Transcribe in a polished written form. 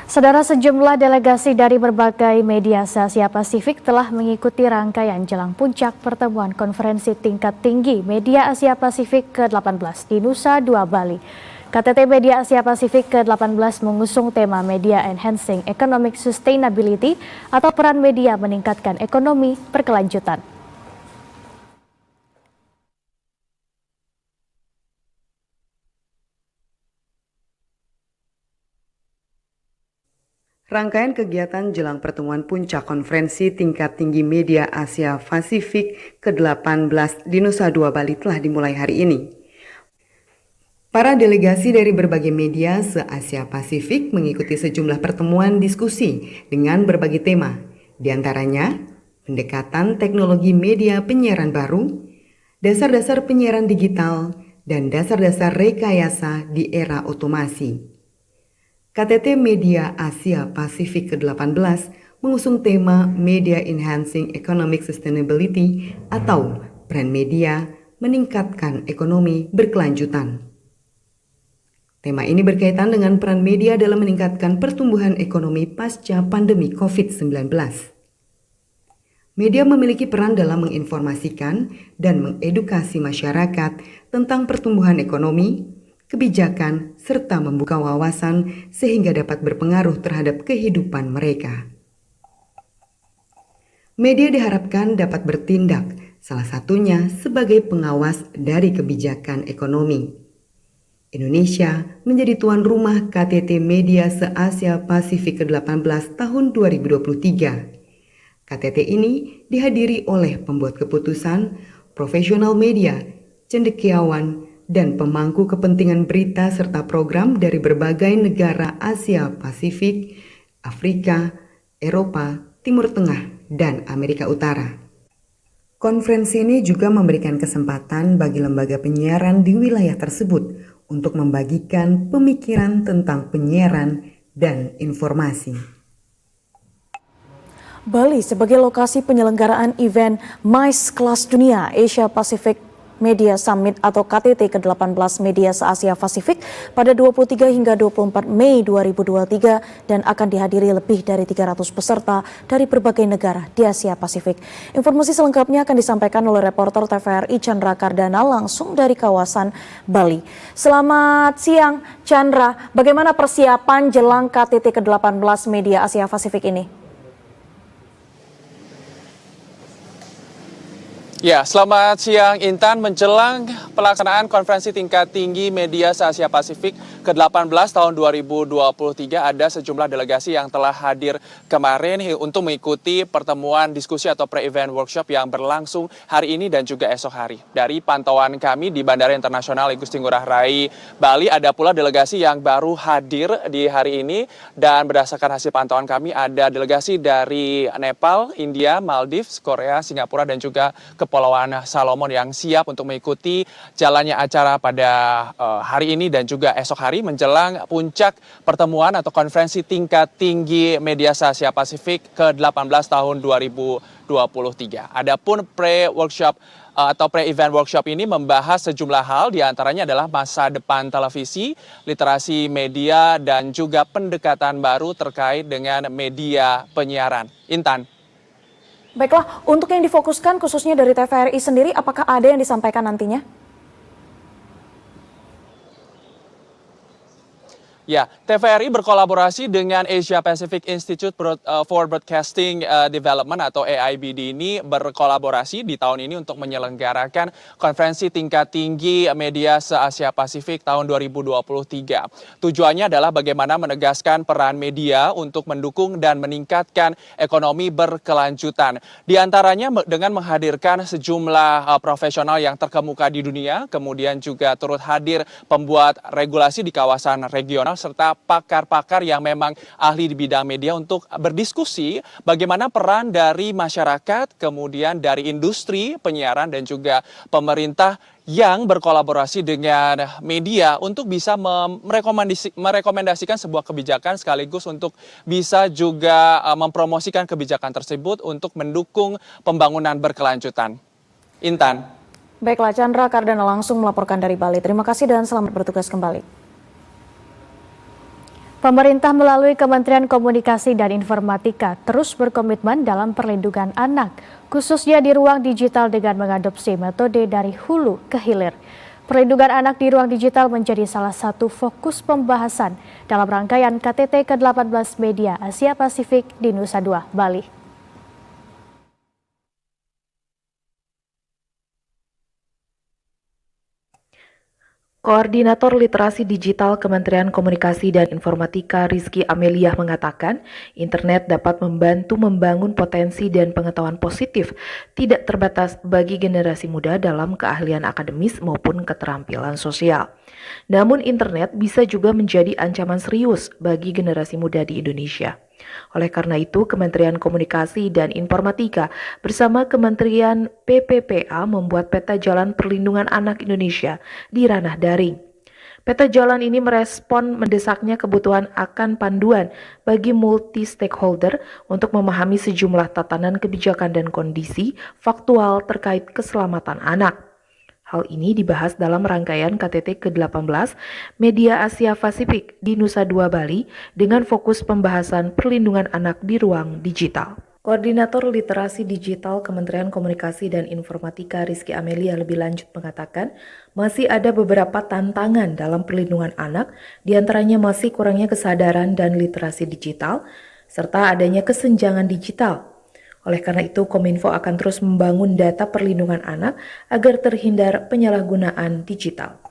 Saudara, sejumlah delegasi dari berbagai media se-Asia Pasifik telah mengikuti rangkaian jelang puncak pertemuan konferensi tingkat tinggi Media Asia Pasifik ke-18 di Nusa Dua, Bali. KTT Media Asia Pasifik ke-18 mengusung tema Media Enhancing Economic Sustainability atau peran media meningkatkan ekonomi berkelanjutan. Rangkaian kegiatan jelang pertemuan puncak konferensi tingkat tinggi media Asia Pasifik ke-18 di Nusa Dua, Bali telah dimulai hari ini. Para delegasi dari berbagai media se-Asia Pasifik mengikuti sejumlah pertemuan diskusi dengan berbagai tema, di antaranya pendekatan teknologi media penyiaran baru, dasar-dasar penyiaran digital, dan dasar-dasar rekayasa di era otomasi. KTT Media Asia Pasifik ke-18 mengusung tema Media Enhancing Economic Sustainability atau peran media meningkatkan ekonomi berkelanjutan. Tema ini berkaitan dengan peran media dalam meningkatkan pertumbuhan ekonomi pasca pandemi COVID-19. Media memiliki peran dalam menginformasikan dan mengedukasi masyarakat tentang pertumbuhan ekonomi, kebijakan, serta membuka wawasan sehingga dapat berpengaruh terhadap kehidupan mereka. Media diharapkan dapat bertindak, salah satunya sebagai pengawas dari kebijakan ekonomi. Indonesia menjadi tuan rumah KTT Media se-Asia Pasifik ke-18 tahun 2023. KTT ini dihadiri oleh pembuat keputusan, profesional media, cendekiawan, dan pemangku kepentingan berita serta program dari berbagai negara Asia Pasifik, Afrika, Eropa, Timur Tengah, dan Amerika Utara. Konferensi ini juga memberikan kesempatan bagi lembaga penyiaran di wilayah tersebut untuk membagikan pemikiran tentang penyiaran dan informasi. Bali sebagai lokasi penyelenggaraan event MICE Kelas Dunia Asia Pacific Media Summit atau KTT ke-18 Media se-Asia Pasifik pada 23 hingga 24 Mei 2023 dan akan dihadiri lebih dari 300 peserta dari berbagai negara di Asia Pasifik. Informasi selengkapnya akan disampaikan oleh reporter TVRI Chandra Kardana langsung dari kawasan Bali. Selamat siang Chandra, bagaimana persiapan jelang KTT ke-18 Media Asia Pasifik ini? Ya, selamat siang Intan. Menjelang pelaksanaan konferensi tingkat tinggi media se-Asia Pasifik ke-18 tahun 2023, ada sejumlah delegasi yang telah hadir kemarin untuk mengikuti pertemuan diskusi atau pre-event workshop yang berlangsung hari ini dan juga esok hari. Dari pantauan kami di Bandara Internasional Igusti Ngurah Rai, Bali, ada pula delegasi yang baru hadir di hari ini, dan berdasarkan hasil pantauan kami ada delegasi dari Nepal, India, Maldives, Korea, Singapura, dan juga Kepulauan Salomon yang siap untuk mengikuti jalannya acara pada hari ini dan juga esok hari menjelang puncak pertemuan atau konferensi tingkat tinggi media se-Asia Pasifik ke-18 tahun 2023. Adapun pre-workshop atau pre-event workshop ini membahas sejumlah hal, diantaranya adalah masa depan televisi, literasi media, dan juga pendekatan baru terkait dengan media penyiaran. Intan. Baiklah, untuk yang difokuskan khususnya dari TVRI sendiri, apakah ada yang disampaikan nantinya? Ya, TVRI berkolaborasi dengan Asia Pacific Institute for Broadcasting Development atau AIBD ini berkolaborasi di tahun ini untuk menyelenggarakan konferensi tingkat tinggi media se-Asia Pasifik tahun 2023. Tujuannya adalah bagaimana menegaskan peran media untuk mendukung dan meningkatkan ekonomi berkelanjutan. Di antaranya dengan menghadirkan sejumlah profesional yang terkemuka di dunia, kemudian juga turut hadir pembuat regulasi di kawasan regional, serta pakar-pakar yang memang ahli di bidang media untuk berdiskusi bagaimana peran dari masyarakat, kemudian dari industri penyiaran dan juga pemerintah yang berkolaborasi dengan media untuk bisa merekomendasikan sebuah kebijakan sekaligus untuk bisa juga mempromosikan kebijakan tersebut untuk mendukung pembangunan berkelanjutan. Intan. Baiklah, Chandra Kardana langsung melaporkan dari Bali. Terima kasih dan selamat bertugas kembali. Pemerintah melalui Kementerian Komunikasi dan Informatika terus berkomitmen dalam perlindungan anak, khususnya di ruang digital dengan mengadopsi metode dari hulu ke hilir. Perlindungan anak di ruang digital menjadi salah satu fokus pembahasan dalam rangkaian KTT ke-18 Media Asia Pasifik di Nusa Dua, Bali. Koordinator Literasi Digital Kementerian Komunikasi dan Informatika Rizky Ameliah mengatakan, internet dapat membantu membangun potensi dan pengetahuan positif, tidak terbatas bagi generasi muda dalam keahlian akademis maupun keterampilan sosial. Namun internet bisa juga menjadi ancaman serius bagi generasi muda di Indonesia. Oleh karena itu, Kementerian Komunikasi dan Informatika bersama Kementerian PPPA membuat peta jalan perlindungan anak Indonesia di ranah daring. Peta jalan ini merespon mendesaknya kebutuhan akan panduan bagi multi-stakeholder untuk memahami sejumlah tatanan kebijakan dan kondisi faktual terkait keselamatan anak. Hal ini dibahas dalam rangkaian KTT ke-18 Media Asia Pasifik di Nusa Dua, Bali dengan fokus pembahasan perlindungan anak di ruang digital. Koordinator Literasi Digital Kementerian Komunikasi dan Informatika Rizky Amelia lebih lanjut mengatakan, masih ada beberapa tantangan dalam perlindungan anak, diantaranya masih kurangnya kesadaran dan literasi digital, serta adanya kesenjangan digital. Oleh karena itu, Kominfo akan terus membangun data perlindungan anak agar terhindar penyalahgunaan digital.